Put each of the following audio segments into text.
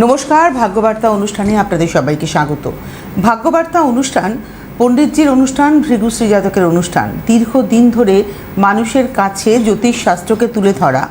নমস্কার, ভাগ্যবার্তা অনুষ্ঠানে আপনাদের সবাইকে স্বাগত। ভাগ্যবার্তা অনুষ্ঠান পণ্ডিতজির অনুষ্ঠান, ভৃগুশ্রী জাতকের অনুষ্ঠান। দীর্ঘদিন ধরে মানুষের কাছে জ্যোতিষশাস্ত্রকে তুলে ধরা,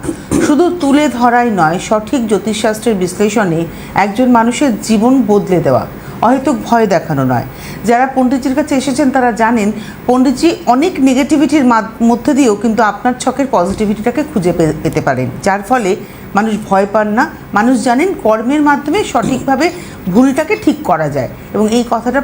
শুধু তুলে ধরাই নয়, সঠিক জ্যোতিষশাস্ত্রের বিশ্লেষণে একজন মানুষের জীবন বদলে দেওয়া, হয়তো ভয় দেখানো নয়। যারা পণ্ডিতজির কাছে এসেছেন তারা জানেন পণ্ডিতজি অনেক নেগেটিভিটির মধ্যে দিয়েও কিন্তু আপনার ছকের পজিটিভিটিটাকে খুঁজে পেতে পারেন, যার ফলে মানুষ ভয় পান না। মানুষ জানেন কর্মের মাধ্যমে সঠিকভাবে ভুলটাকে ঠিক করা যায়, এবং এই কথাটা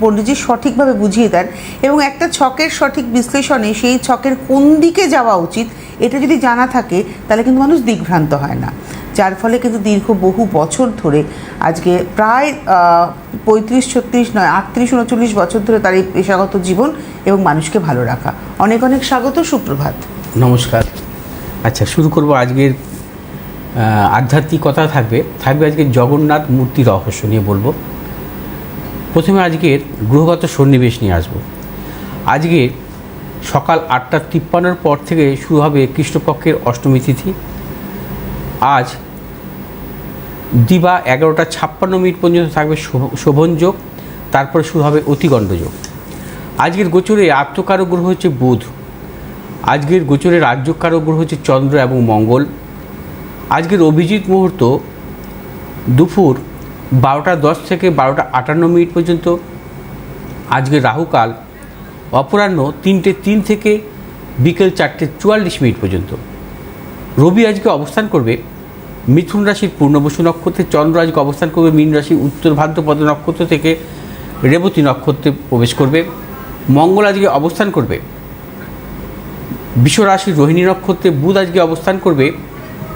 পণ্ডিতজি সঠিকভাবে বুঝিয়ে দেন। এবং একটা ছকের সঠিক বিশ্লেষণে সেই ছকের কোন দিকে যাওয়া উচিত এটা যদি জানা থাকে তাহলে কিন্তু মানুষ দিগ্ভ্রান্ত হয় না, যার ফলে কিন্তু বহু বছর ধরে, আজকে প্রায় 35-36 নয় 38-39 বছর ধরে তার এই পেশাগত জীবন এবং মানুষকে ভালো রাখা। অনেক অনেক স্বাগত, সুপ্রভাত। নমস্কার। আচ্ছা, শুরু করব। আজকের আধ্যাত্মিকতা থাকবে আজকে জগন্নাথ মূর্তি রহস্য নিয়ে বলবো। প্রথমে আজকের গ্রহগত সন্নিবেশ নিয়ে আসবো। আজকে সকাল 8:53 পর থেকে শুরু হবে কৃষ্ণপক্ষের অষ্টমী তিথি। আজ দিবা 11:56 পর্যন্ত থাকবে শোভন যোগ, তারপরে শুরু হবে অতিগণ্ড যোগ। আজকের গোচরে আত্মকারক গ্রহ হচ্ছে বুধ। আজকের গোচরে রাজ্যকারক গ্রহ হচ্ছে চন্দ্র এবং মঙ্গল। আজকের অভিজিৎ মুহূর্ত দুপুর 12:10 থেকে 12:58 পর্যন্ত। আজকের রাহুকাল অপরাহ্ন 3:03 থেকে বিকেল 4:44 পর্যন্ত। রবি আজকে অবস্থান করবে মিথুন রাশির পূর্ণবসু নক্ষত্রে। চন্দ্র আজকে অবস্থান করবে মীন রাশির উত্তর ভাদ্রপদ নক্ষত্র থেকে রেবতী নক্ষত্রে প্রবেশ করবে। মঙ্গল আজকে অবস্থান করবে বৃষ রাশির রোহিণী নক্ষত্রে। বুধ আজকে অবস্থান করবে,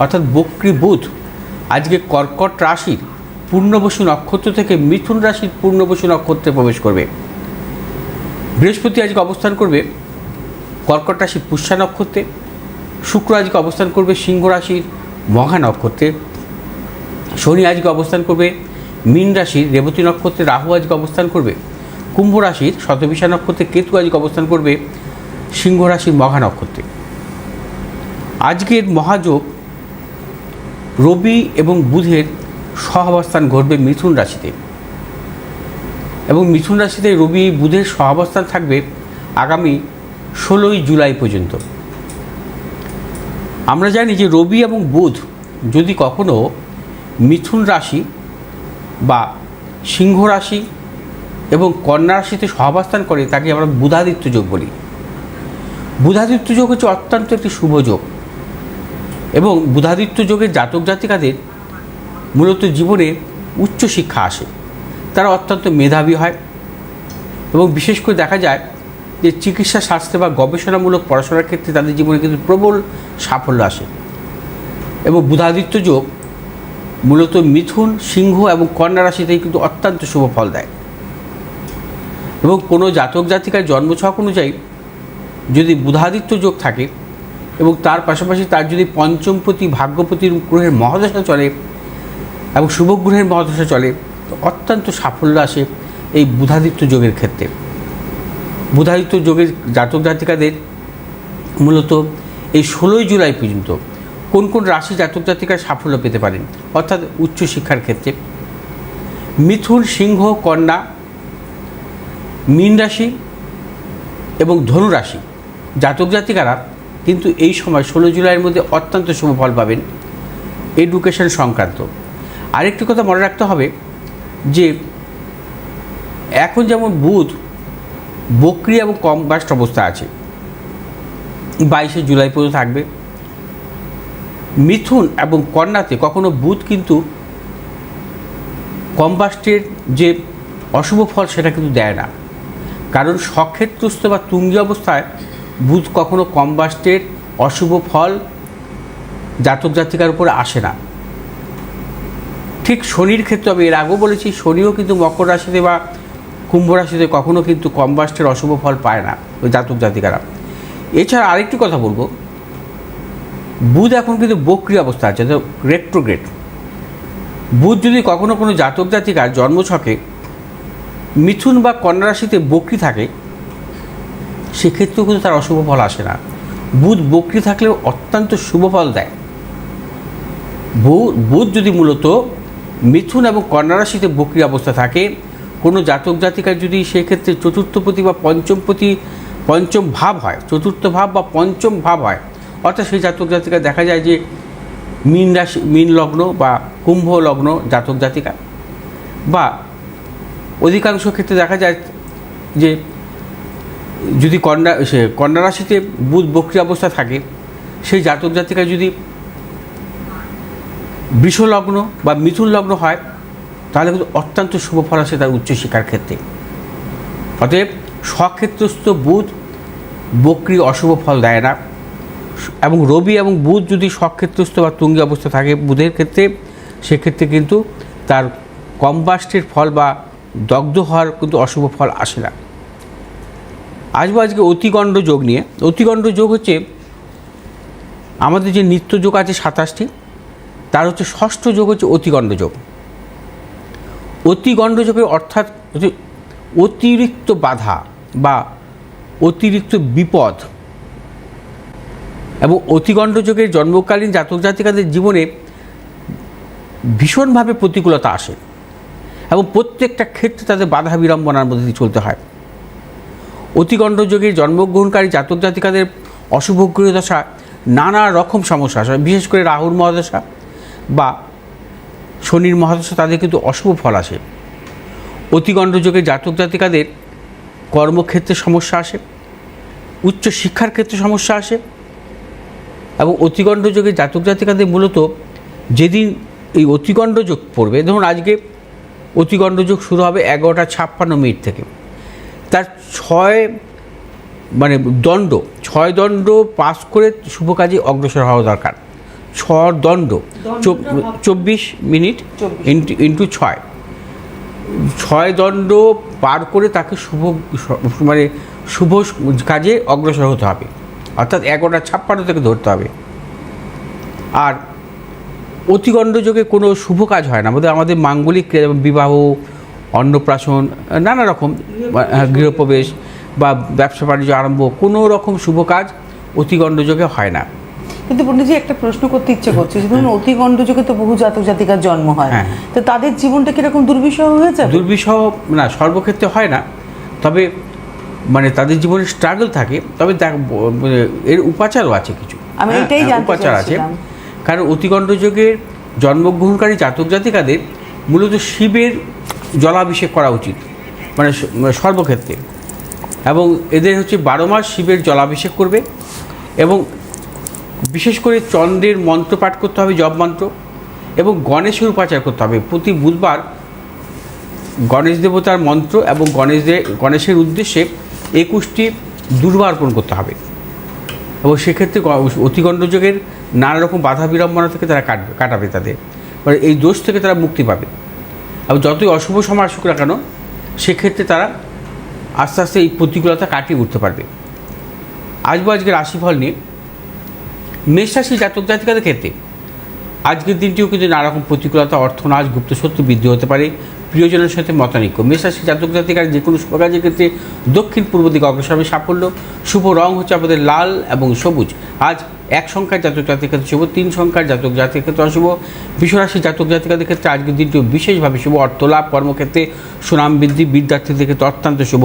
অর্থাৎ বক্রী বুধ আজকে কর্কট রাশির পূর্ণবসু নক্ষত্র থেকে মিথুন রাশির পূর্ণবসু নক্ষত্রে প্রবেশ করবে। বৃহস্পতি আজকে অবস্থান করবে কর্কট রাশির পুষ্যা নক্ষত্রে। শুক্র আজকে অবস্থান করবে সিংহ রাশির মঘা নক্ষত্রে। শনি আজকে অবস্থান করবে মীন রাশির রেবতী নক্ষত্রে। রাহু আজকে অবস্থান করবে কুম্ভ রাশির শতবিশা নক্ষত্রে। কেতু আজকে অবস্থান করবে সিংহ রাশির মঘা নক্ষত্রে। আজকের মহাযোগ রবি এবং বুধের সহাবস্থান ঘটবে মিথুন রাশিতে, এবং মিথুন রাশিতে রবি বুধের সহাবস্থান থাকবে আগামী 16 জুলাই পর্যন্ত। আমরা জানি যে রবি এবং বুধ যদি কখনো মিথুন রাশি বা সিংহ রাশি এবং কন্যা রাশিতে সহাবস্থান করে তাকে আমরা বুধাদিত্য যোগ বলি। বুধাদিত্য যোগ হচ্ছে অত্যন্ত একটি শুভ যোগ, এবং বুধাদিত্য যোগের জাতক জাতিকাদের মূলত জীবনে উচ্চ শিক্ষা আসে। তারা অত্যন্ত মেধাবী হয়, এবং বিশেষ করে দেখা যায় যে চিকিৎসা শাস্ত্রে বা গবেষণামূলক পড়াশোনার ক্ষেত্রে তাদের জীবনে কিন্তু প্রবল সাফল্য আসে। এবং বুধাদিত্য যোগ মূলত মিথুন, সিংহ এবং কন্যা রাশিতেই কিন্তু অত্যন্ত শুভ ফল দেয়। এবং কোনো জাতক জাতিকার জন্মছক অনুযায়ী যদি বুধাদিত্য যোগ থাকে এবং তার পাশাপাশি তার যদি পঞ্চমপতি ভাগ্যপতির গ্রহের মহাদশা চলে এবং শুভ গ্রহের মহাদশা চলে, তো অত্যন্ত সাফল্য আসে এই বুধাদিত্য যোগের ক্ষেত্রে। বুধাদিত্য যোগের জাতক জাতিকাদের মূলত এই 16 জুলাই পর্যন্ত কোন কোন রাশি জাতক জাতিকার সাফল্য পেতে পারেন, অর্থাৎ উচ্চশিক্ষার ক্ষেত্রে? মিথুন, সিংহ, কন্যা, মীন রাশি এবং ধনু রাশি জাতক জাতিকারা কিন্তু এই সময় 16 জুলাইয়ের মধ্যে অত্যন্ত শুভ ফল পাবেন এডুকেশন সংক্রান্ত। আরেকটি কথা মনে রাখতে হবে যে এখন যেমন বুধ বক্রী এবং কম্বাস্ট অবস্থা আছে, 22 জুলাই পর্যন্ত থাকবে। মিথুন এবং কন্যাতে কখনো বুধ কিন্তু কম্বাস্টের যে অশুভ ফল সেটা কিন্তু দেয় না, কারণ স্বক্ষেত্রস্থ বা তুঙ্গী অবস্থায় বুধ কখনো কম্বাস্টের অশুভ ফল জাতক জাতিকার উপরে আসে না। ঠিক শনির ক্ষেত্রে আমি এর আগেও বলেছি, শনিও কিন্তু মকর রাশিতে বা কুম্ভ রাশিতে কখনো কিন্তু কম্বাস্টের অশুভ ফল পায় না ওই জাতক জাতিকারা। এছাড়া আরেকটি কথা বলবো, বুধ এখন কিন্তু বক্রী অবস্থা আছে, রেট্রোগ্রেড। বুধ যদি কখনো কোনো জাতক জাতিকার জন্মছকে মিথুন বা কন্যা রাশিতে বক্রী থাকে, সেক্ষেত্রেও কিন্তু তার অশুভ ফল আসে না। বুধ বক্রী থাকলেও অত্যন্ত শুভ ফল দেয়। বুধ যদি মূলত মিথুন এবং কন্যা রাশিতে বক্রী অবস্থা থাকে, কোনো জাতক জাতিকার যদি সেক্ষেত্রে চতুর্থপতি বা পঞ্চম ভাব হয়, চতুর্থ ভাব বা পঞ্চম ভাব হয়, অর্থাৎ সেই জাতক জাতিকা দেখা যায় যে মীন রাশি, মীন লগ্ন বা কুম্ভ লগ্ন জাতক জাতিকা, বা অধিকাংশ ক্ষেত্রে দেখা যায় যে যদি কন্যা রাশিতে বুধ বক্রী অবস্থা থাকে, সেই জাতক জাতিকা যদি বৃষ লগ্ন বা মিথুন লগ্ন হয়, তাহলে কিন্তু অত্যন্ত শুভ ফল আসে তার উচ্চশিক্ষার ক্ষেত্রে। অতএব স্বক্ষেত্রস্থ বুধ বক্রী অশুভ ফল দেয় না, এবং রবি এবং বুধ যদি স্বক্ষেত্রস্থ বা তুঙ্গী অবস্থা থাকে বুধের ক্ষেত্রে, সেক্ষেত্রে কিন্তু তার কম্বাস্টের ফল বা দগ্ধ হওয়ার কিন্তু অশুভ ফল আসে না। আজকে অতিগণ্ড যোগ নিয়ে। অতিগণ্ড যোগ হচ্ছে আমাদের যে নিত্য যোগ আছে 27টি, তার হচ্ছে ষষ্ঠ যোগ হচ্ছে অতিগণ্ড যোগ। অতিগণ্ড যোগের অর্থাৎ হচ্ছে অতিরিক্ত বাধা বা অতিরিক্ত বিপদ, এবং অতিগণ্ড যোগের জন্মকালীন জাতক জাতিকাদের জীবনে ভীষণভাবে প্রতিকূলতা আসে এবং প্রত্যেকটা ক্ষেত্রে তাদের বাধা বিড়ম্বনার মধ্যে দিয়ে চলতে হয়। অতিগণ্ড যোগের জন্মগ্রহণকারী জাতক জাতিকাদের অশুভ গ্রহ দশা নানা রকম সমস্যা আসে, বিশেষ করে রাহুর মহাদশা বা শনির মহাদশা, তাদের কিন্তু অশুভ ফল আসে। অতিগণ্ড যোগের জাতক জাতিকাদের কর্মক্ষেত্রে সমস্যা আসে, উচ্চ শিক্ষার ক্ষেত্রে সমস্যা আসে, এবং অতিগণ্ড যোগের জাতক জাতিকাদের মূলত যেদিন এই অতিগণ্ড যোগ পড়বে, ধরুন আজকে অতিগণ্ড যোগ শুরু হবে 11:56 থেকে, তার 6 দণ্ড পাস করে শুভ কাজে অগ্রসর হওয়া দরকার। 6 দণ্ড 24 মিনিট ইন্টু 6 দণ্ড পার করে তাকে শুভ কাজে অগ্রসর হতে হবে, অর্থাৎ 11:56 থেকে ধরতে হবে। আর অতিগণ্ড যোগে কোনো শুভ কাজ হয় না, আমাদের মাঙ্গলিক ক্রিয়া, যেমন বিবাহ, অন্নপ্রাশন, নানা রকম গৃহপ্রবেশ বা ব্যবসা বাণিজ্য আরম্ভ, কোনো রকম শুভ কাজ অতিগণ্ড যোগে হয় না। কিন্তু পণ্ডিতজি একটা প্রশ্ন করতে ইচ্ছে করছে, ধরুন অতিগণ্ড যোগে তো বহু জাতক জাতিকার জন্ম হয়, তো তাদের জীবনটা কিরকম দুর্বিষহ হয়ে যাবে? দুর্বিষহ না, সর্বক্ষেত্রে হয় না, তবে তাদের জীবনে স্ট্রাগল থাকে, তবে এর উপাচারও আছে কিছু, আমি এটাই জানতে উপাচার আছে। চাইছিলাম। কারণ অতিগণ্ড যোগের জন্মগ্রহণকারী জাতক জাতিকাদের মূলত শিবের জলাভিষেক করা উচিত, সর্বক্ষেত্রে, এবং এদের হচ্ছে 12 মাস শিবের জলাভিষেক করবে, এবং বিশেষ করে চন্দ্রের মন্ত্র পাঠ করতে হবে, জপ মন্ত্র, এবং গণেশের উপাচার করতে হবে। প্রতি বুধবার গণেশ দেবতার মন্ত্র এবং গণেশের উদ্দেশ্যে 21টি দুর্বা অর্পণ করতে হবে, এবং সেক্ষেত্রে অতিগণ্ড যোগের নানা রকম বাধা বিড়ম্বনা থেকে তারা কাটাবে, তাদের এই দোষ থেকে তারা মুক্তি পাবে, এবং যতই অশুভ সময় আসুক না কেন, সেক্ষেত্রে তারা আস্তে আস্তে এই প্রতিকূলতা কাটিয়ে উঠতে পারবে। আজকে রাশিফল নিয়ে। মেষ রাশি জাতক জাতিকাদের ক্ষেত্রে আজকের দিনটিও কিন্তু নানা রকম প্রতিকূলতা, অর্থনাশ, গুপ্ত শত্রু বৃদ্ধি হতে পারে, প্রিয়জনের সাথে মতানৈক্য। মেষ রাশি জাতক জাতিকার যে কোনো শুভ কাজের ক্ষেত্রে দক্ষিণ পূর্ব দিকে অগ্রসর হবে সাফল্য। শুভ রং হচ্ছে আমাদের লাল এবং সবুজ। আজ 1 সংখ্যার জাতক জাতিকাদের ক্ষেত্রে শুভ, 3 সংখ্যার জাতক জাতিকাদের ক্ষেত্রে অশুভ। বৃষরাশি জাতক জাতিকাদের ক্ষেত্রে আজকের দিনটিও বিশেষভাবে শুভ। অর্থলাভ, কর্মক্ষেত্রে সুনাম বৃদ্ধি, বিদ্যার্থীদের ক্ষেত্রে অত্যন্ত শুভ।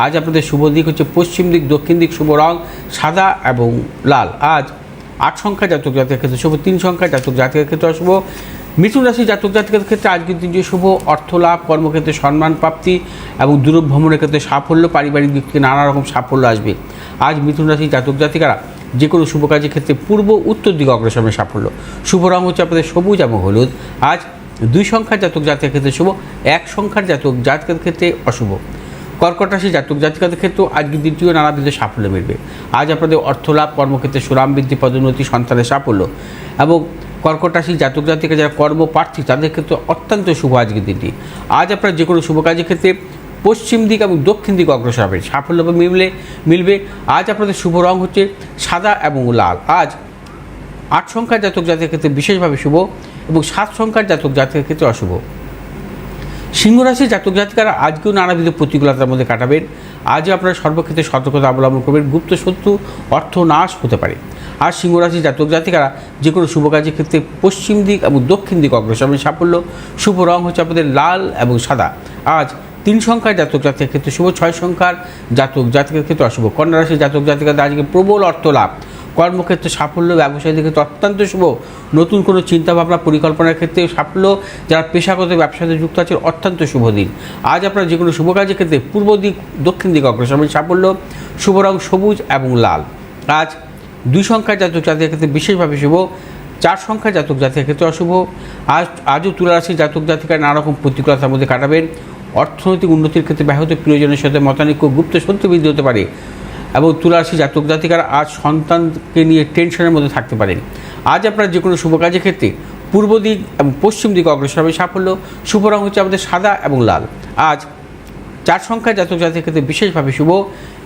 আজ আপনাদের শুভ দিক হচ্ছে পশ্চিম দিক, দক্ষিণ দিক। শুভ রং সাদা এবং লাল। আজ 8 সংখ্যার জাতক জাতিকাদের ক্ষেত্রে শুভ, 3 সংখ্যার জাতক জাতিকাদের ক্ষেত্রে অশুভ। মিথুন রাশি জাতক জাতিকাদের ক্ষেত্রে আজকের দিনটি শুভ। অর্থলাভ, কর্মক্ষেত্রে সম্মান প্রাপ্তি এবং দূর ভ্রমণের ক্ষেত্রে সাফল্য, পারিবারিক দিক থেকে নানা রকম সাফল্য আসবে। আজ মিথুন রাশি জাতক জাতিকারা যে কোনো শুভ কাজের ক্ষেত্রে পূর্ব উত্তর দিকে অগ্রসর হবে সাফল্য। শুভ রং হচ্ছে আপনাদের সবুজ এবং হলুদ। আজ 2 সংখ্যার জাতক জাতিকাদের ক্ষেত্রে শুভ, 1 সংখ্যার জাতক জাতিকাদের ক্ষেত্রে অশুভ। কর্কট রাশি জাতক জাতিকাদের ক্ষেত্রেও আজকের দিনটিও নানাবিধ সাফল্য মিলবে। আজ আপনাদের অর্থলাভ, কর্মক্ষেত্রে সুনাম বৃদ্ধি, পদোন্নতি, সন্তানের সাফল্য। এবং কর্কট রাশি জাতক জাতিকা যারা কর্মপ্রার্থী, তাদের ক্ষেত্রে অত্যন্ত শুভ আজকের দিনটি। আজ আপনারা যে কোনো শুভ কাজের ক্ষেত্রে পশ্চিম দিক এবং দক্ষিণ দিকে অগ্রসর হবে, সাফল্য মিলবে। আজ আপনাদের শুভ রং হচ্ছে সাদা এবং লাল। আজ 8 সংখ্যার জাতক জাতিকাদের ক্ষেত্রে বিশেষভাবে শুভ, এবং 7 সংখ্যার জাতক জাতিকাদের ক্ষেত্রে অশুভ। সিংহ রাশির জাতক জাতিকারা আজকেও নানাবিধ প্রতিকূলতার মধ্যে কাটাবেন। আজও আপনারা সর্বক্ষেত্রে সতর্কতা অবলম্বন করবেন। গুপ্ত শত্রু অর্থ নাশ হতে পারে। আর সিংহ রাশির জাতক জাতিকারা যে কোনো শুভ কাজের ক্ষেত্রে পশ্চিম দিক এবং দক্ষিণ দিক অগ্রসর হবেন। সাফল্য। শুভ রং হচ্ছে আপনাদের লাল এবং সাদা। আজ 3 সংখ্যার জাতক জাতিকার ক্ষেত্রে শুভ, 6 সংখ্যার জাতক জাতিকার ক্ষেত্রে অশুভ। কন্যা রাশির জাতক জাতিকাদের আজকে প্রবল অর্থ লাভ, কর্মক্ষেত্রে সাফল্য, ব্যবসায়ীদের ক্ষেত্রে অত্যন্ত শুভ। নতুন কোনো চিন্তাভাবনা পরিকল্পনার ক্ষেত্রে সাফল্য। যারা পেশাগত ব্যবসার সাথে যুক্ত আছে অত্যন্ত শুভ দিন। আজ আপনারা যে কোনো শুভ কাজের ক্ষেত্রে পূর্ব দিক দক্ষিণ দিক অগ্রসর হবেন। সাফল্য। শুভ রং সবুজ এবং লাল। আজ 2 সংখ্যার জাতক জাতিকার ক্ষেত্রে বিশেষভাবে শুভ, 4 সংখ্যার জাতক জাতিকার ক্ষেত্রে অশুভ। আজও তুলা রাশির জাতক জাতিকার নানা রকম প্রতিকূলতার মধ্যে কাটাবেন। অর্থনৈতিক উন্নতির ক্ষেত্রে ব্যাহত, প্রিয়জনের সাথে মতানৈক্য, গুপ্ত শত্রু বৃদ্ধি হতে পারে। এবং তুলা রাশির জাতক জাতিকারা আজ সন্তানকে নিয়ে টেনশনের মধ্যে থাকতে পারেন। আজ আপনার যে কোনো শুভ কাজের ক্ষেত্রে পূর্ব দিক এবং পশ্চিম দিক অগ্রসর হবে। সাফল্য। শুভ রং হচ্ছে আমাদের সাদা এবং লাল। আজ 4 সংখ্যার জাতক জাতির ক্ষেত্রে বিশেষভাবে শুভ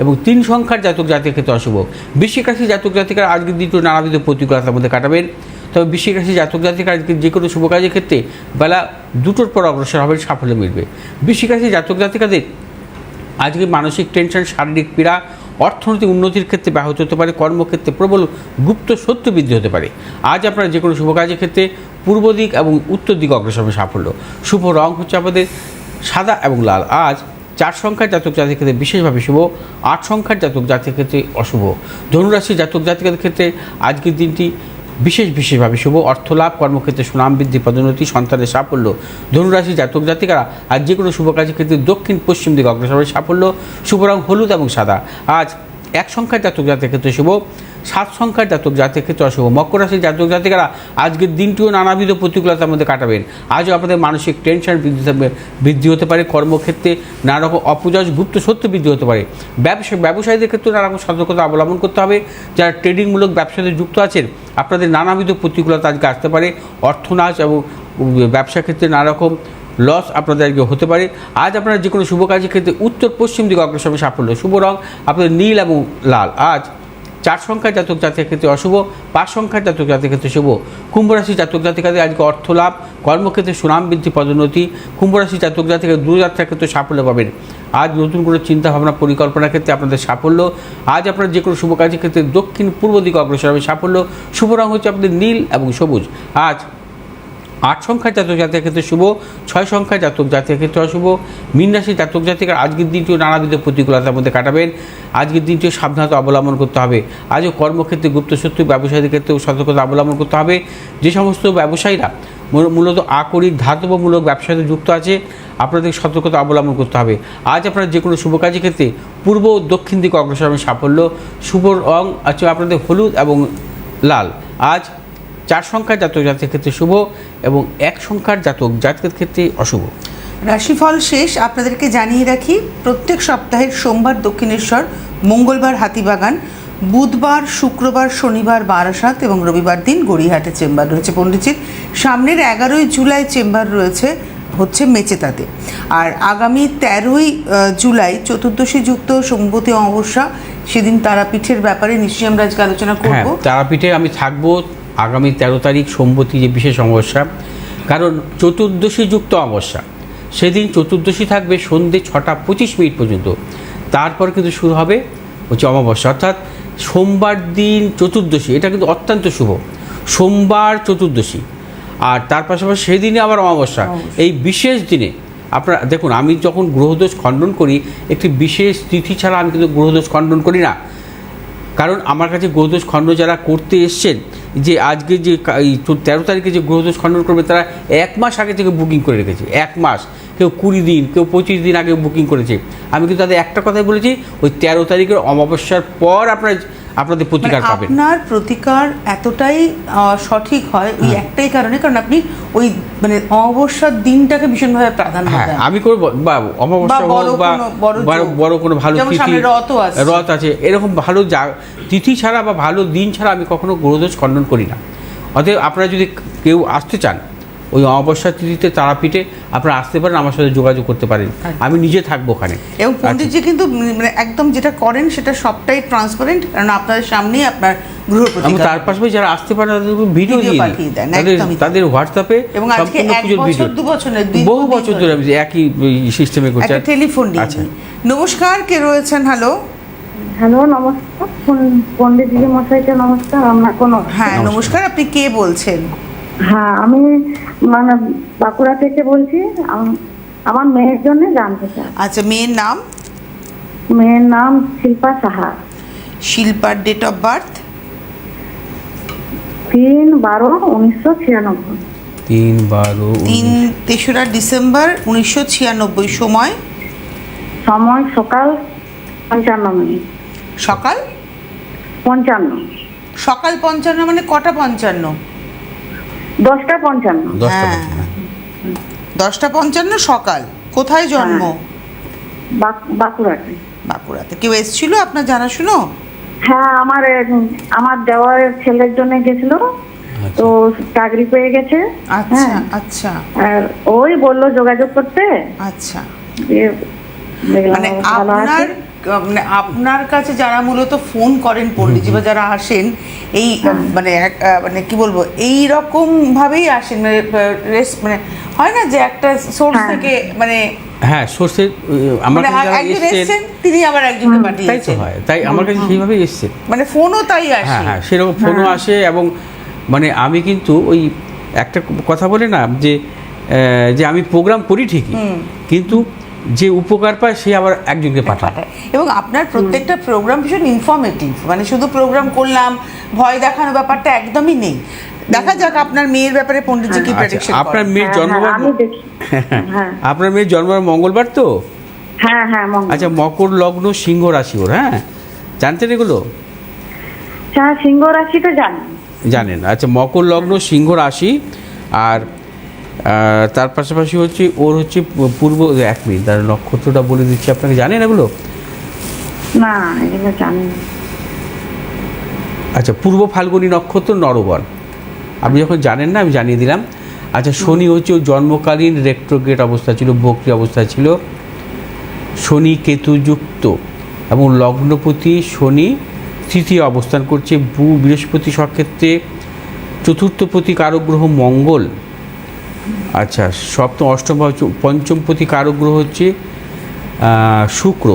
এবং 3 সংখ্যার জাতক জাতির ক্ষেত্রে অশুভ। বৃশ্চিক রাশির জাতক জাতিকারা আজকের দিনটি নানাবিধ প্রতিকূলতার মধ্যে কাটাবেন। তবে বৃশ্চিক রাশির জাতক জাতিকারা আজকে যে কোনো শুভ কাজের ক্ষেত্রে বেলা 2টোর পর অগ্রসর হবেন। সাফল্য মিলবে। বৃশ্চিক রাশির জাতক জাতিকাদের আজকে মানসিক টেনশন, শারীরিক পীড়া, অর্থনৈতিক উন্নতির ক্ষেত্রে ব্যাহত হতে পারে। কর্মক্ষেত্রে প্রবল গুপ্ত শত্রু বৃদ্ধি হতে পারে। আজ আপনারা যে কোনো শুভ কাজের ক্ষেত্রে পূর্ব দিক এবং উত্তর দিক অগ্রসর হবে। সাফল্য। শুভ রং হচ্ছে আমাদের সাদা এবং লাল। আজ 4 সংখ্যার জাতক জাতির ক্ষেত্রে বিশেষভাবে শুভ, 8 সংখ্যার জাতক জাতির ক্ষেত্রে অশুভ। ধনুরাশির জাতক জাতিকাদের ক্ষেত্রে আজকের দিনটি বিশেষভাবে শুভ। অর্থ লাভ, কর্মক্ষেত্রে সুনাম বৃদ্ধি, পদোন্নতি, সন্তানের সাফল্য। ধনুরাশির জাতক জাতিকারা আজ যে কোনো শুভ কাজের ক্ষেত্রে দক্ষিণ পশ্চিম দিকে অগ্রসর হবে। সাফল্য। শুভ রং হলুদ এবং সাদা। আজ 1 সংখ্যার জাতক জাতির ক্ষেত্রে শুভ, 7 সংখ্যার জাতক জাতির ক্ষেত্রে অশুভ। মকর রাশির জাতক জাতিকারা আজকের দিনটিও নানাবিধ প্রতিকূলতার মধ্যে কাটাবেন। আজও আপনাদের মানসিক টেনশন বৃদ্ধি হতে পারে। কর্মক্ষেত্রে নানা রকম অপজয়, গুপ্ত সত্য বৃদ্ধি হতে পারে। ব্যবসায়ীদের ক্ষেত্রে নানা রকম সতর্কতা অবলম্বন করতে হবে। যারা ট্রেডিংমূলক ব্যবসাতে যুক্ত আছেন আপনাদের নানাবিধ প্রতিকূলতা আজকে আসতে পারে। অর্থনাশ এবং ব্যবসা ক্ষেত্রে নানা রকম লস আপনাদের আজকে হতে পারে। আজ আপনারা যে কোনো শুভ কাজের ক্ষেত্রে উত্তর পশ্চিম দিকে অগ্রসর হবে। সাফল্য। শুভ রং আপনাদের নীল এবং লাল। আজ 4 সংখ্যার জাতক জাতির ক্ষেত্রে অশুভ, 5 সংখ্যার জাতক জাতির ক্ষেত্রে শুভ। কুম্ভ রাশির জাতক জাতিকাদের আজকে অর্থ লাভ, কর্মক্ষেত্রে সুনাম বৃদ্ধি, পদোন্নতি। কুম্ভ রাশির জাতক জাতিকারা দূরযাত্রার ক্ষেত্রে সাফল্য পাবেন। আজ নতুন কোনো চিন্তাভাবনা পরিকল্পনার ক্ষেত্রে আপনাদের সাফল্য। আজ আপনারা যে কোনো শুভ কাজের ক্ষেত্রে দক্ষিণ পূর্ব দিকে অগ্রসর হবে। সাফল্য। শুভ রং হচ্ছে আপনাদের নীল এবং সবুজ। আজ 8 সংখ্যার জাতক জাতির ক্ষেত্রে শুভ, 6 সংখ্যার জাতক জাতির ক্ষেত্রে অশুভ। মীন রাশির জাতক জাতিকার আজকের দিনটিও নানাবিধ প্রতিকূলতার মধ্যে কাটাবেন। আজকের দিনটিও সাবধানতা অবলম্বন করতে হবে। আজও কর্মক্ষেত্রে গুপ্ত শত্রু, ব্যবসায়ীদের ক্ষেত্রেও সতর্কতা অবলম্বন করতে হবে। যে সমস্ত ব্যবসায়ীরা মূলত আকরিক ধাতবমূলক ব্যবসাতে যুক্ত আছে আপনাদের সতর্কতা অবলম্বন করতে হবে। আজ আপনারা যে কোনো শুভ কাজের ক্ষেত্রে পূর্ব ও দক্ষিণ দিকে অগ্রসর হবেন। সাফল্য। শুভ রং আছে আপনাদের হলুদ এবং লাল। আজ 4 সংখ্যার জাতক জাতির ক্ষেত্রে শুভ এবং 1 সংখ্যার জাতক জাতিকের ক্ষেত্রে অশুভ। রাশিফল শেষ। আপনাদেরকে জানিয়ে রাখি, প্রত্যেক সপ্তাহের সোমবার দক্ষিণেশ্বর, মঙ্গলবার হাতিবাগান, বুধবার, শুক্রবার, শনিবার বারাসাত এবং রবিবার দিন গড়িয়াহাটে চেম্বার রয়েছে পণ্ডিতজির। সামনের 11ই জুলাই চেম্বার রয়েছে হচ্ছে মেচেতাতে। আর আগামী 13ই জুলাই চতুর্দশী যুক্ত সোমবতী অমাবস্যা, সেদিন তারাপীঠের ব্যাপারে নিশ্চয়ই আমরা আজকে আলোচনা করব। তারাপীঠে আমি থাকবো আগামী 13 তারিখ সোমবতী, যে বিশেষ অমাবস্যা, কারণ চতুর্দশী যুক্ত অমাবস্যা। সেদিন চতুর্দশী থাকবে সন্ধ্যে 6:25 পর্যন্ত। তারপর কিন্তু শুরু হবে হচ্ছে অমাবস্যা, অর্থাৎ সোমবার দিন চতুর্দশী। এটা কিন্তু অত্যন্ত শুভ, সোমবার চতুর্দশী। আর তার পাশাপাশি সেদিনে আবার অমাবস্যা। এই বিশেষ দিনে আপনারা দেখুন, আমি যখন গ্রহদোষ খণ্ডন করি একটি বিশেষ তিথি ছাড়া আমি কিন্তু গ্রহদোষ খণ্ডন করি না। কারণ আমার কাছে গ্রহদোষ খণ্ডন যারা করতে এসছেন, যে আজকে যে 13 তারিখে যে গ্রহদোষ খণ্ডন করবে, তারা 1 মাস আগে থেকে বুকিং করে রেখেছে। 1 মাস, কেউ 20 দিন, কেউ 25 দিন আগে বুকিং করেছে। আমি কিন্তু তাদের একটা কথাই বলেছি, ওই 13 তারিখের অমাবস্যার পর আপনাদের প্রতিকার পাবেন। আপনার প্রতিকার এতটাই সঠিক হয় ওই একটাই কারণে, কারণ আপনি ওই মানে অমাবস্যার দিনটাকে ভীষণভাবে প্রাধান্য দেন। আমি করবো বা অমাবস্যা হোক বা বড় কোনো ভালো তিথি, রথ আছে, এরকম ভালো তিথি ছাড়া বা ভালো দিন ছাড়া আমি কখনো গ্রহদোষ খণ্ডন করি না। অতএব আপনারা যদি কেউ আসতে চান ওই অমাবস্যা তিথিতে তারাপীঠে আপনারা আসতে পারেন, আমার সাথে যোগাযোগ করতে পারেন, আমি নিজে থাকবো ওখানে। এবং পণ্ডিতজি কিন্তু মানে একদম যেটা করেন সেটা সবটাই ট্রান্সপারেন্ট, কারণ আপনাদের সামনেই আপনার গ্রহ আমি প্রতিকার। তার পাশাপাশি যারা আসতে পারে তাদের ভিডিও ভিডিও দিয়ে পাঠিয়ে দেন, তাদের একদমই তাই। তাদের হোয়াটসঅ্যাপে এবং আজকে সম্পূর্ণ এক পুজোর বছর, ভিডিও, 2 বছর নয়, বহু বছর ধরে আমি একই সিস্টেমে করছি। একটা টেলিফোন নিয়ে আচ্ছা। নিই। নমস্কার, কে রয়েছেন? হ্যালো। হ্যালো, নমস্কার। পণ্ডিতজি মশাইকে নমস্কার। আপনার কোনো হ্যাঁ নমস্কার, আপনি কে বলছেন? হ্যাঁ, আমি মানে বাঁকুড়া থেকে বলছি। আমার মেয়ের জন্য জানতে চাই। আচ্ছা, মেয়ের নাম? মেয়ের নাম শিল্পা সাহা। শিল্পার ডেট অফ বার্থ? 3/12/1996। 3রা ডিসেম্বর 1996। সময়? সময় সকাল 55 সকাল 55। সকাল 55 মানে কটা 55? 10টা 55। 10টা হ্যাঁ। বাজে, হ্যাঁ। 10টা 55 সকাল। কোথায় জন্ম? বাঁকুড়াতে। বাঁকুড়াতে। কেউ এসেছিল আপনার জানাশুনো? হ্যাঁ, আমার দেওয়ারের ছেলের জন্য গেছিল, তো চাকরি পেয়ে গেছে। আচ্ছা হ্যাঁ। আচ্ছা আর ওই বললো যোগাযোগ করতে। আচ্ছা। দিয়ে দেখলাম মানে ভালো আছে। মানে আপনার কাছে যারা মূলত ফোন করেন পণ্ডিতজি বা যারা আসেন, এই মানে মানে কি বলবো, এই রকম ভাবেই আসেন, মানে মানে হয় না যে একটা সোর্স হ্যাঁ। থেকে মানে হ্যাঁ, সোর্সে আমার মানে কাছে যারা একজন এসেছেন এসেছেন, তিনি আবার একজনকে তাই তো পাঠিয়েছেন। হয়, তাই আমার কাছে সেইভাবেই এসছে। মানে ফোনও তাই আসে। হ্যাঁ হ্যাঁ, সেরকম ফোনও আসে। এবং মানে আমি কিন্তু ওই একটা কথা বলে না যে আমি প্রোগ্রাম করি ঠিকই, কিন্তু যে উপকার পায় সে আবার একজনকে পাঠায়। এবং আপনার প্রত্যেকটা প্রোগ্রাম ভীষণ ইনফরমেটিভ, মানে শুধু প্রোগ্রাম করলাম ভয় দেখানো ব্যাপারটা একদমই নেই। দেখা যাক আপনার মেয়ের ব্যাপারে পণ্ডিতজি কি আচ্ছা, প্রেডিকশন আপনার করেন। মেয়ের হ্যাঁ, জন্মবার আমি দেখি। হ্যাঁ আপনার মেয়ের জন্মবার মঙ্গলবার তো? হ্যাঁ হ্যাঁ, আচ্ছা, মকর লগ্ন, সিংহ রাশি ওর। হ্যাঁ, জানতেন এগুলো? হ্যাঁ, সিংহ রাশি তো জানি। জানেন? আচ্ছা, মকর লগ্ন, সিংহ রাশি। আর তার পাশাপাশি হচ্ছে ওর হচ্ছে পূর্ব, 1 মিনিট তার নক্ষত্রটা বলে দিচ্ছি আপনাকে। জানেন এগুলো? না, এগুলো জানি না। আচ্ছা, পূর্ব ফাল্গুনী নক্ষত্র, নরবর। আপনি যখন জানেন না, আমি জানিয়ে দিলাম। আচ্ছা, শনি হচ্ছে ওর জন্মকালীন রেট্রোগ্রেড অবস্থা ছিল, বক্রী অবস্থা ছিল। শনি কেতু যুক্ত এবং লগ্নপতি শনি তৃতীয় অবস্থান করছে। বৃহস্পতি সক্ষেত্রে, চতুর্থপতি কারক গ্রহ মঙ্গল। আচ্ছা, সপ্তম অষ্টম পঞ্চমপতি কারক গ্রহ হচ্ছে শুক্র।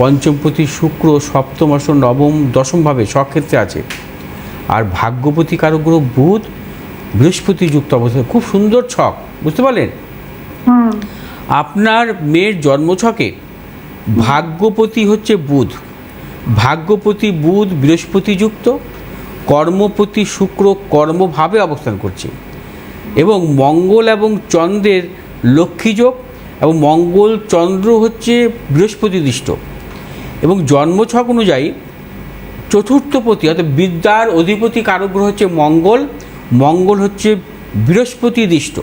পঞ্চমপতি শুক্র সপ্তম, অষ্টম, নবম, দশমভাবে সক্ষেত্রে আছে। আর ভাগ্যপতি কারক গ্রহ বুধ, বৃহস্পতি যুক্ত অবস্থা। খুব সুন্দর ছক, বুঝতে পারলেন? হুম। আপনার মেয়ের জন্মছকে ভাগ্যপতি হচ্ছে বুধ। ভাগ্যপতি বুধ বৃহস্পতি যুক্ত, কর্মপতি শুক্র কর্মভাবে অবস্থান করছে। এবং মঙ্গল এবং চন্দ্রের লক্ষ্মীযোগ, এবং মঙ্গল চন্দ্র হচ্ছে বৃহস্পতি দৃষ্ট। এবং জন্মছক অনুযায়ী চতুর্থপতি অর্থাৎ বিদ্যার অধিপতি কারক গ্রহ হচ্ছে মঙ্গল। মঙ্গল হচ্ছে বৃহস্পতি দৃষ্ট।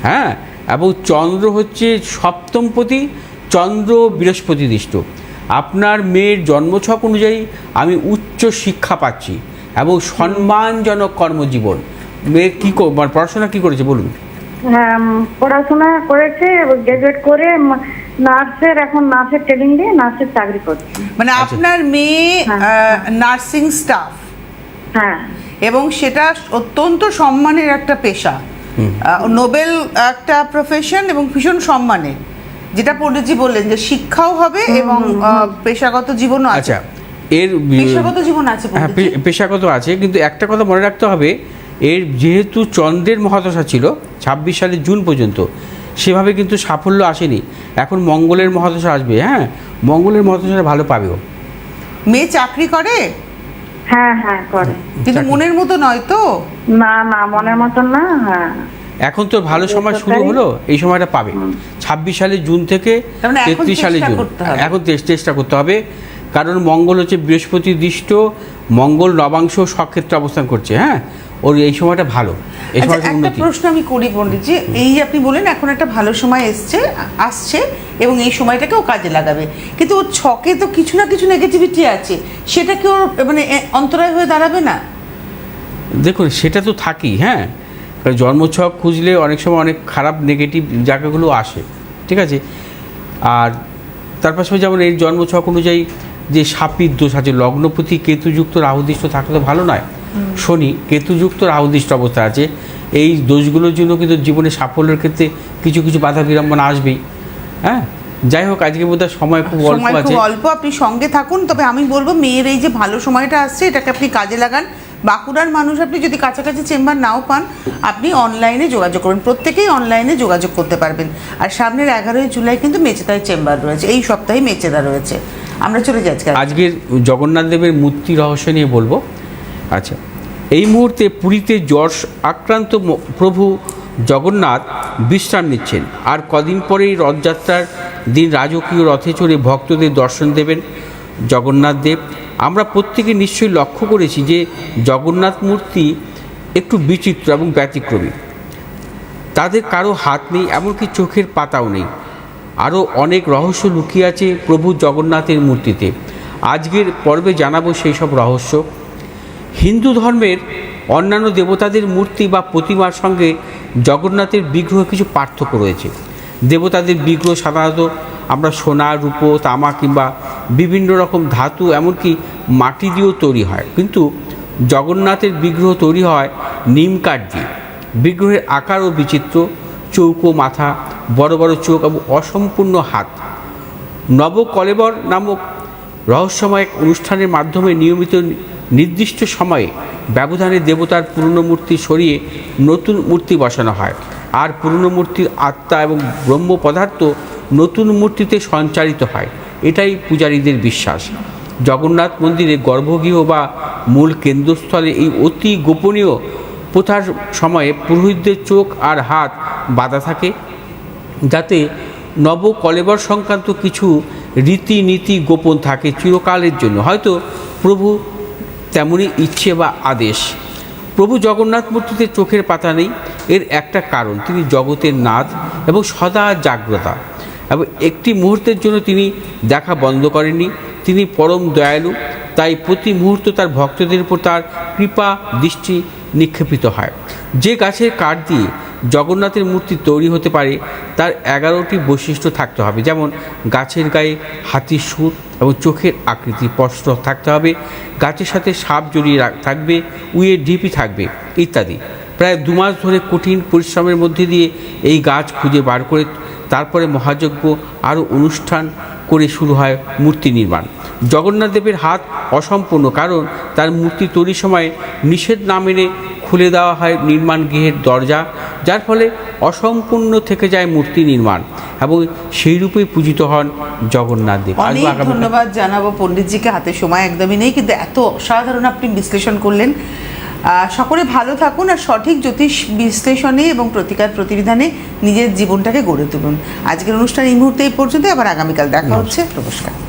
হ্যাঁ, এবং চন্দ্র হচ্ছে সপ্তমপতি, চন্দ্র বৃহস্পতি দৃষ্ট। আপনার মেয়ের জন্মছক অনুযায়ী আমি উচ্চ শিক্ষা পাচ্ছি এবং সম্মানজনক কর্মজীবন। মেয়ে কী মানে পড়াশোনা কী করেছে বলুন? হ্যাঁ, পড়াশোনা করেছে, গ্রাজুয়েট করে এখন নার্সের ট্রেনিং দিয়ে নার্সের চাকরি করছে। মানে আপনার মেয়ে নার্সিং স্টাফ, হ্যাঁ। এবং সেটা অত্যন্ত সম্মানের একটা পেশা, নোবেল একটা প্রফেশন এবং ভীষণ সম্মানের, যেটা পণ্ডিতজি বললেন যে শিক্ষাও হবে এবং পেশাগত জীবনও আছে। আচ্ছা, এর পেশাগত জীবন আছে হ্যাঁ, পণ্ডিতজি? পেশাগত আছে, কিন্তু একটা কথা মনে রাখতে হবে, এর যেহেতু চন্দ্রের মহাদশা ছিল 26 সালের জুন পর্যন্ত, সেভাবে কিন্তু সাফল্য আসেনি। এখন মঙ্গলের মহাদশা আসবে। হ্যাঁ, মঙ্গলের মহাদশা ভালো পাবেও। মেয়ে চাকরি করে? হ্যাঁ হ্যাঁ, করে। কিন্তু মনের মতো নয় তো? না না, মনের মতন না। হ্যাঁ, এখন তো ভালো সময় শুরু হলো, এই সময়টা পাবে 26 সালের জুন থেকে তার মানে এখন 33 সালের চেষ্টা জুন। করতে হবে। এখন চেষ্টা করতে হবে, কারণ মঙ্গল হচ্ছে বৃহস্পতি দৃষ্ট। মঙ্গল নবাংশ সক্ষেত্রে অবস্থান করছে। হ্যাঁ, ওর এই সময়টা ভালো, এই আচ্ছা, সময়টা একটা উন্নতি। প্রশ্ন আমি করি পণ্ডিতজি, এই আপনি বলেন এখন একটা ভালো সময় আসছে এবং এই সময়টাকে ও কাজে লাগাবে, কিন্তু ওর ছকে তো কিছু না কিছু নেগেটিভিটি আছে, সেটা কি ওর মানে অন্তরায় হয়ে দাঁড়াবে না? দেখুন, সেটা তো থাকেই। হ্যাঁ, কারণ জন্মছক খুঁজলে অনেক সময় অনেক খারাপ নেগেটিভ জায়গাগুলো আসে, ঠিক আছে। আর তার পাশাপাশি যেমন এই জন্মছক অনুযায়ী যে সাপির দোষ আছে, লগ্নপতি কেতুযুক্ত রাহুদৃষ্ট থাকলে তো ভালো নয়। শনি কেতুযুক্ত রাহুদৃষ্ট অবস্থা আছে, এই দোষগুলোর জন্য কিন্তু জীবনে সাফল্যের ক্ষেত্রে কিছু কিছু বাধা বিড়ম্বনা আসবেই। হ্যাঁ, যাই হোক, আজকে বোধহয় সময় খুব অল্প আছে, অল্প, আপনি সঙ্গে থাকুন। তবে আমি বলবো মেয়ের এই যে ভালো সময়টা আসছে এটাকে আপনি কাজে লাগান। বাঁকুড়ার মানুষ আপনি যদি কাছাকাছি চেম্বার নাও পান, আপনি অনলাইনে যোগাযোগ করবেন, প্রত্যেকেই অনলাইনে যোগাযোগ করতে পারবেন। আর সামনের 11ই জুলাই কিন্তু মেচেদায় চেম্বার রয়েছে, এই সপ্তাহে মেচেদা রয়েছে। আমরা চলে যাচ্ছি আজকের জগন্নাথ দেবের মূর্তি রহস্য নিয়ে বলবো। আচ্ছা, এই মুহূর্তে পুরীতে জ্বর আক্রান্ত প্রভু জগন্নাথ বিশ্রাম নিচ্ছেন। আর কদিন পরেই রথযাত্রার দিন রাজকীয় রথে চড়ে ভক্তদের দর্শন দেবেন জগন্নাথ দেব। আমরা প্রত্যেকে নিশ্চয়ই লক্ষ্য করেছি যে জগন্নাথ মূর্তি একটু বিচিত্র এবং ব্যতিক্রমী। তাদের কারো হাত নেই, এমনকি চোখের পাতাও নেই। আরও অনেক রহস্য লুকিয়ে আছে প্রভু জগন্নাথের মূর্তিতে। আজকের পর্বে জানাবো সেই সব রহস্য। হিন্দু ধর্মের অন্যান্য দেবতাদের মূর্তি বা প্রতিমার সঙ্গে জগন্নাথের বিগ্রহ কিছু পার্থক্য রয়েছে। দেবতাদের বিগ্রহ সাধারণত আমরা সোনা, রূপো, তামা কিংবা বিভিন্ন রকম ধাতু, এমনকি মাটি দিয়েও তৈরি হয়, কিন্তু জগন্নাথের বিগ্রহ তৈরি হয় নিম কাঠ দিয়ে। বিগ্রহের আকারও বিচিত্র, চৌকো মাথা, বড় বড় চোখ এবং অসম্পূর্ণ হাত। নবকলেবর নামক রহস্যময় অনুষ্ঠানের মাধ্যমে নিয়মিত নির্দিষ্ট সময়ে ব্যবধানে দেবতার পুরনো মূর্তি সরিয়ে নতুন মূর্তি বসানো হয়। আর পুরনো মূর্তির আত্মা এবং ব্রহ্ম পদার্থ নতুন মূর্তিতে সঞ্চারিত হয়, এটাই পূজারীদের বিশ্বাস। জগন্নাথ মন্দিরে গর্ভগৃহ বা মূল কেন্দ্রস্থলে এই অতি গোপনীয় প্রথার সময়ে পুরোহিতদের চোখ আর হাত বাঁধা থাকে, যাতে নবকলেবর সংক্রান্ত কিছু রীতিনীতি গোপন থাকে চিরকালের জন্য। হয়তো প্রভু তেমনই ইচ্ছে বা আদেশ। প্রভু জগন্নাথ মূর্তিতে চোখের পাতা নেই, এর একটা কারণ, তিনি জগতের নাথ এবং সদা জাগ্রতা, এবং একটি মুহূর্তের জন্য তিনি দেখা বন্ধ করেননি। তিনি পরম দয়ালু, তাই প্রতি মুহূর্ত তার ভক্তদের উপর তার কৃপা দৃষ্টি নিক্ষেপিত হয়। যে গাছের কাঠ দিয়ে জগন্নাথের মূর্তি তৈরি হতে পারে তার 11টি বৈশিষ্ট্য থাকতে হবে, যেমন গাছের গায়ে হাতির সুর এবং চোখের আকৃতি স্পষ্ট থাকতে হবে, গাছের সাথে সাপ জড়িয়ে থাকবে, উইয়ের ঢিপি থাকবে ইত্যাদি। প্রায় 2 মাস ধরে কঠিন পরিশ্রমের মধ্যে দিয়ে এই গাছ খুঁজে বার করে তারপরে মহাযজ্ঞ আরও অনুষ্ঠান করে শুরু হয় মূর্তি নির্মাণ। জগন্নাথ দেবের হাত অসম্পূর্ণ, কারণ তার মূর্তি তৈরির সময় নিষেধ না মেনে খুলে দেওয়া হয় নির্মাণ গৃহের দরজা, যার ফলে অসম্পূর্ণ থেকে যায় মূর্তি নির্মাণ, এবং সেই রূপেই পূজিত হন জগন্নাথ দেব। অনেক ধন্যবাদ জানাবো পণ্ডিতজিকে, হাতে সময় একদমই নেই, কিন্তু এত অসাধারণ আপনি বিশ্লেষণ করলেন। সকলে ভালো থাকুন আর সঠিক জ্যোতিষ বিশ্লেষণে এবং প্রতিকার প্রতিবিধানে নিজের জীবনটাকে গড়ে তুলুন। আজকের অনুষ্ঠান এই মুহূর্তে এই পর্যন্ত, আবার আগামীকাল দেখা হচ্ছে। নমস্কার।